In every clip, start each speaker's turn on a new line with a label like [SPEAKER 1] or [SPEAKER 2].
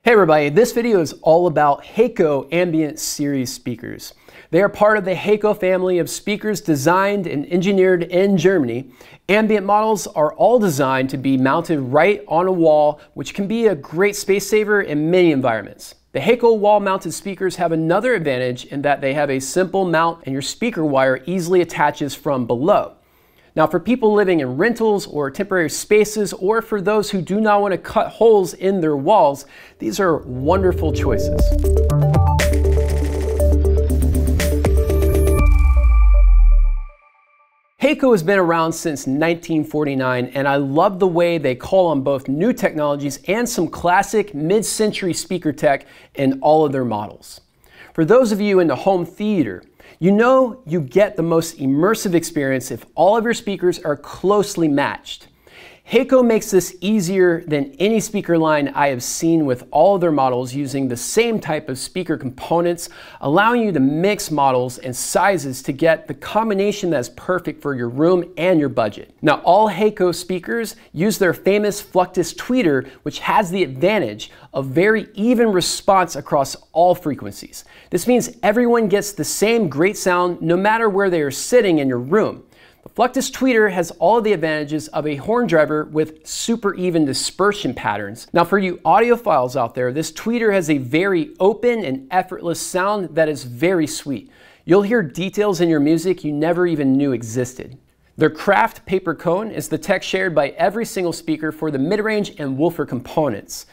[SPEAKER 1] Hey everybody, this video is all about Heco Ambient series speakers. They are part of the Heco family of speakers designed and engineered in Germany. Ambient models are all designed to be mounted right on a wall, which can be a great space saver in many environments. The Heco wall-mounted speakers have another advantage in that they have a simple mount and your speaker wire easily attaches from below. Now, for people living in rentals or temporary spaces, or for those who do not want to cut holes in their walls, these are wonderful choices. Heco has been around since 1949, and I love the way they call on both new technologies and some classic mid-century speaker tech in all of their models. For those of you into home theater, you know you get the most immersive experience if all of your speakers are closely matched. Heco makes this easier than any speaker line I have seen, with all of their models using the same type of speaker components, allowing you to mix models and sizes to get the combination that's perfect for your room and your budget. Now, all Heco speakers use their famous fluctus tweeter, which has the advantage of very even response across all frequencies. This means everyone gets the same great sound no matter where they are sitting in your room. The fluctus tweeter has all of the advantages of a horn driver with super even dispersion patterns. Now, for you audiophiles out there, this tweeter has a very open and effortless sound that is very sweet. You'll hear details in your music you never even knew existed. Their craft paper cone is the tech shared by every single speaker for the mid-range and woofer components.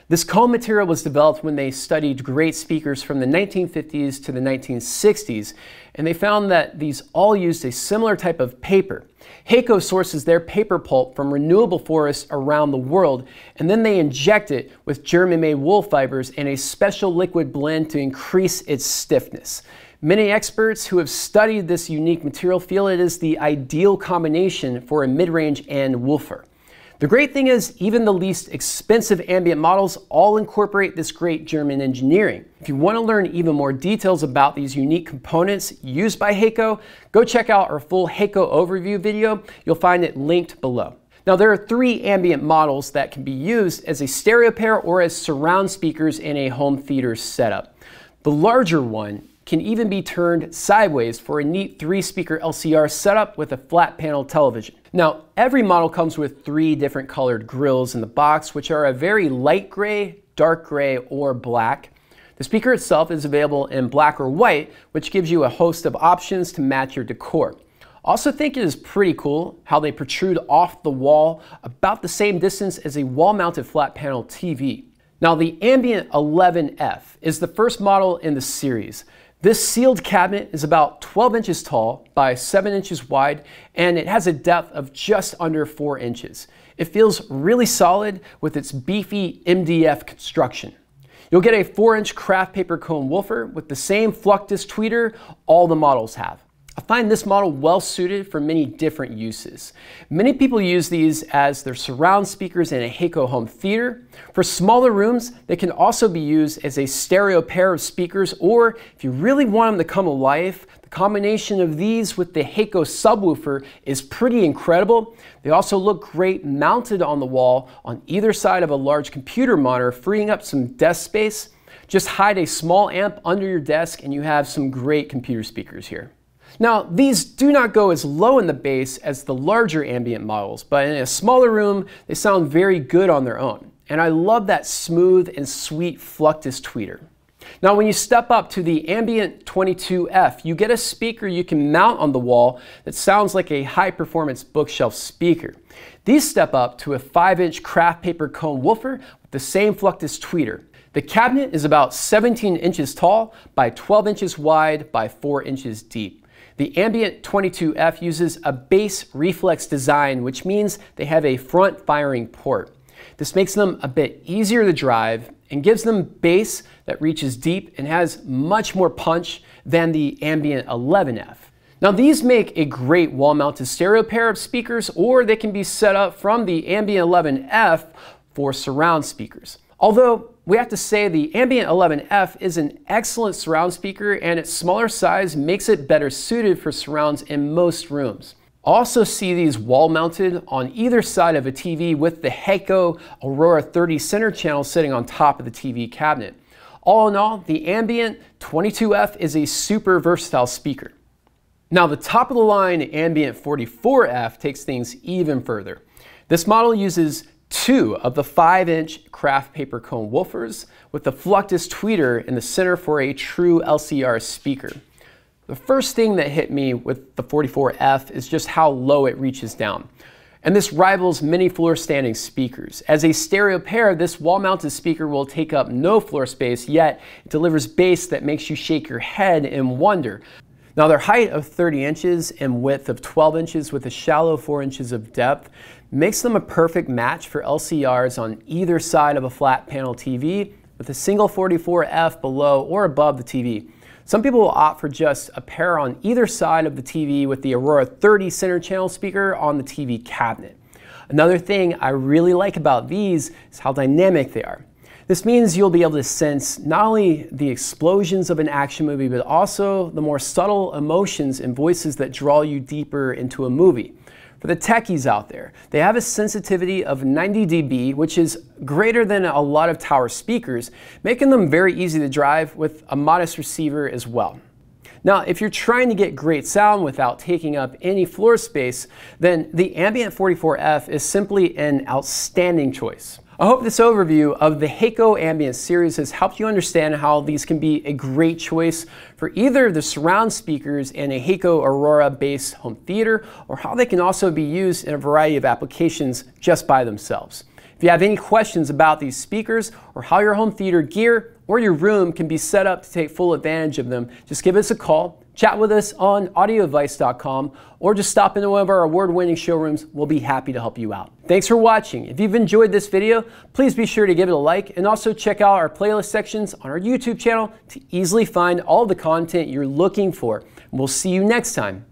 [SPEAKER 1] This cone material was developed when they studied great speakers from the 1950s to the 1960s, and they found that these all used a similar type of paper. Heco sources their paper pulp from renewable forests around the world, and then they inject it with German-made wool fibers in a special liquid blend to increase its stiffness. Many experts who have studied this unique material feel it is the ideal combination for a mid-range and woofer. The great thing is, even the least expensive ambient models all incorporate this great German engineering. If you want to learn even more details about these unique components used by Heco, go check out our full Heco overview video. You'll find it linked below. Now, there are three ambient models that can be used as a stereo pair or as surround speakers in a home theater setup. The larger one can even be turned sideways for a neat 3-speaker LCR setup with a flat panel television. Now, every model comes with 3 different colored grills in the box, which are a very light gray, dark gray, or black. The speaker itself is available in black or white, which gives you a host of options to match your decor. Also think it is pretty cool how they protrude off the wall about the same distance as a wall-mounted flat panel TV. Now, the Ambient 11F is the first model in the series. This sealed cabinet is about 12 inches tall by 7 inches wide, and it has a depth of just under 4 inches. It feels really solid with its beefy MDF construction. You'll get a 4-inch craft paper cone woofer with the same fluctus tweeter all the models have. I find this model well suited for many different uses. Many people use these as their surround speakers in a Heco home theater. For smaller rooms, they can also be used as a stereo pair of speakers, or if you really want them to come alive, the combination of these with the Heco subwoofer is pretty incredible. They also look great mounted on the wall on either side of a large computer monitor, freeing up some desk space. Just hide a small amp under your desk and you have some great computer speakers here. Now, these do not go as low in the bass as the larger ambient models, but in a smaller room, they sound very good on their own. And I love that smooth and sweet fluctus tweeter. Now, when you step up to the Ambient 42F, you get a speaker you can mount on the wall that sounds like a high-performance bookshelf speaker. These step up to a 5-inch craft paper cone woofer with the same fluctus tweeter. The cabinet is about 17 inches tall by 12 inches wide by 4 inches deep. The Ambient 22F uses a bass reflex design, which means they have a front firing port. This makes them a bit easier to drive and gives them bass that reaches deep and has much more punch than the Ambient 11F. Now, these make a great wall-mounted stereo pair of speakers, or they can be set up from the Ambient 11F for surround speakers. Although, we have to say the Ambient 11F is an excellent surround speaker, and its smaller size makes it better suited for surrounds in most rooms. Also see these wall mounted on either side of a TV with the Heco Aurora 30 center channel sitting on top of the TV cabinet. All in all, the Ambient 44F is a super versatile speaker. Now the top of the line Ambient 44F takes things even further. This model uses 2 of the 5-inch craft paper cone woofers with the Fluctus tweeter in the center for a true LCR speaker. The first thing that hit me with the 44F is just how low it reaches down. And this rivals many floor standing speakers. As a stereo pair, this wall-mounted speaker will take up no floor space, yet it delivers bass that makes you shake your head in wonder. Now their height of 30 inches and width of 12 inches with a shallow 4 inches of depth makes them a perfect match for LCRs on either side of a flat panel TV with a single 44F below or above the TV. Some people will opt for just a pair on either side of the TV with the Aurora 30 center channel speaker on the TV cabinet. Another thing I really like about these is how dynamic they are. This means you'll be able to sense not only the explosions of an action movie, but also the more subtle emotions and voices that draw you deeper into a movie. For the techies out there, they have a sensitivity of 90 dB, which is greater than a lot of tower speakers, making them very easy to drive with a modest receiver as well. Now, if you're trying to get great sound without taking up any floor space, then the Ambient 44F is simply an outstanding choice. I hope this overview of the Heco Ambient series has helped you understand how these can be a great choice for either the surround speakers in a Heco Aurora-based home theater, or how they can also be used in a variety of applications just by themselves. If you have any questions about these speakers or how your home theater gear or your room can be set up to take full advantage of them, just give us a call, chat with us on audioadvice.com, or just stop into one of our award-winning showrooms. We'll be happy to help you out. Thanks for watching. If you've enjoyed this video, please be sure to give it a like, and also check out our playlist sections on our YouTube channel to easily find all the content you're looking for. We'll see you next time.